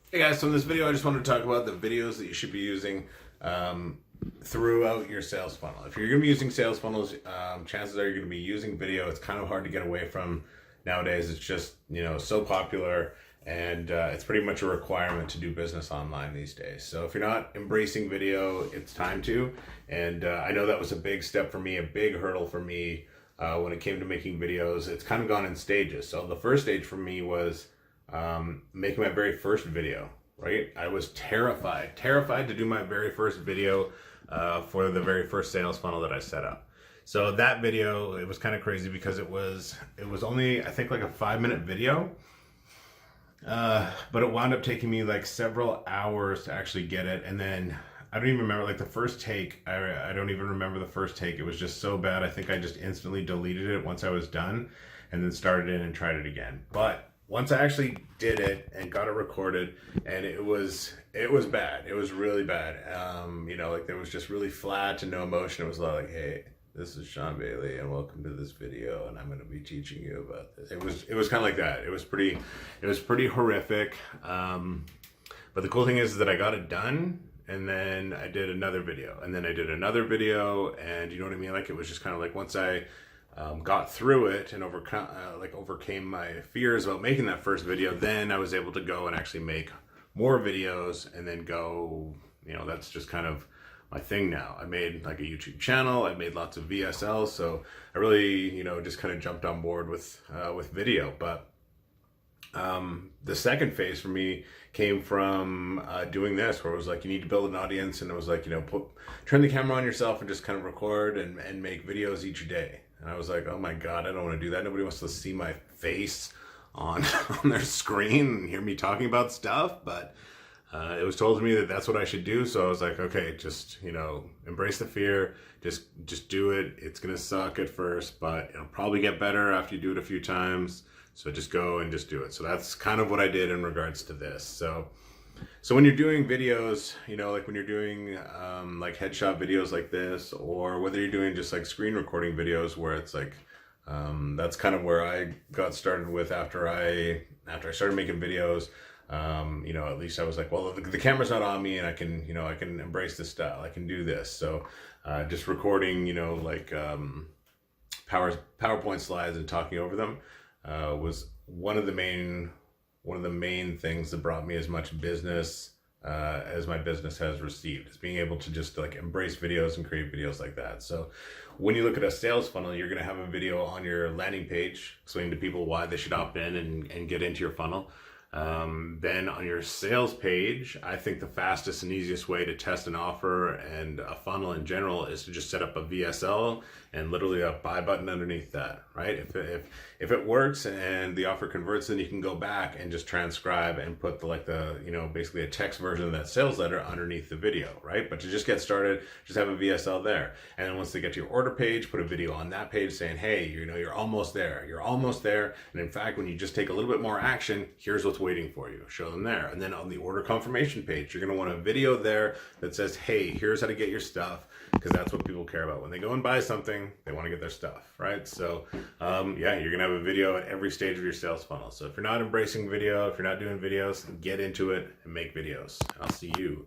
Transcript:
Hey guys, so in this video I just wanted to talk about the videos that you should be using throughout your sales funnel. If you're going to be using sales funnels, chances are you're going to be using video. It's kind of hard to get away from nowadays. It's just, so popular, and it's pretty much a requirement to do business online these days. So if you're not embracing video, it's time to. And I know that was a big step for me, a big hurdle for me when it came to making videos. It's kind of gone in stages. So the first stage for me was making my very first video, right? I was terrified to do my very first video for the very first sales funnel that I set up. So that video, it was kind of crazy because it was only, I think, like a 5-minute video, but it wound up taking me like several hours to actually get it. And then I don't even remember, like, the first take. I don't even remember the first take. It was just so bad. I think I just instantly deleted it once I was done and then started in and tried it again. But once I actually did it and got it recorded, and it was bad. It was really bad. Like, there was just really flat and no emotion. It was like, hey, this is Sean Bailey and welcome to this video, and I'm going to be teaching you about this. It was kind of like that. It was pretty horrific. But the cool thing is that I got it done, and then I did another video, and then I did another video, and you know what I mean? Like, it was just kind of like, once I got through it and overcame my fears about making that first video, then I was able to go and actually make more videos, and then go, that's just kind of my thing now. I made like a YouTube channel, I made lots of VSLs, so I really, just kind of jumped on board with video. But the second phase for me came from doing this, where it was like, you need to build an audience, and it was like, turn the camera on yourself and just kind of record and make videos each day. And I was like, oh my God, I don't want to do that. Nobody wants to see my face on on their screen and hear me talking about stuff. But it was told to me that that's what I should do. So I was like, okay, just, embrace the fear. Just do it. It's going to suck at first, but it'll probably get better after you do it a few times. So just go and just do it. So that's kind of what I did in regards to this. So when you're doing videos, like when you're doing like headshot videos like this, or whether you're doing just like screen recording videos, where it's like, that's kind of where I got started with after I started making videos. At least I was like, well, the camera's not on me, and I can embrace this style. I can do this. So just recording, like PowerPoint slides and talking over them was one of the main things that brought me as much business as my business has received, is being able to just like embrace videos and create videos like that. So when you look at a sales funnel, you're going to have a video on your landing page explaining to people why they should opt in and get into your funnel. Then on your sales page, I think the fastest and easiest way to test an offer and a funnel in general is to just set up a VSL and literally a buy button underneath that, right? If it works and the offer converts, then you can go back and just transcribe and put basically a text version of that sales letter underneath the video, right? But to just get started, just have a VSL there. And then once they get to your order page, put a video on that page saying, hey, you're almost there. You're almost there. And in fact, when you just take a little bit more action, here's what's waiting for you. Show them there. And then on the order confirmation page, you're going to want a video there that says, hey, here's how to get your stuff, because that's what people care about. When they go and buy something, they want to get their stuff, right? So you're going to have a video at every stage of your sales funnel. So if you're not embracing video, if you're not doing videos, get into it and make videos. I'll see you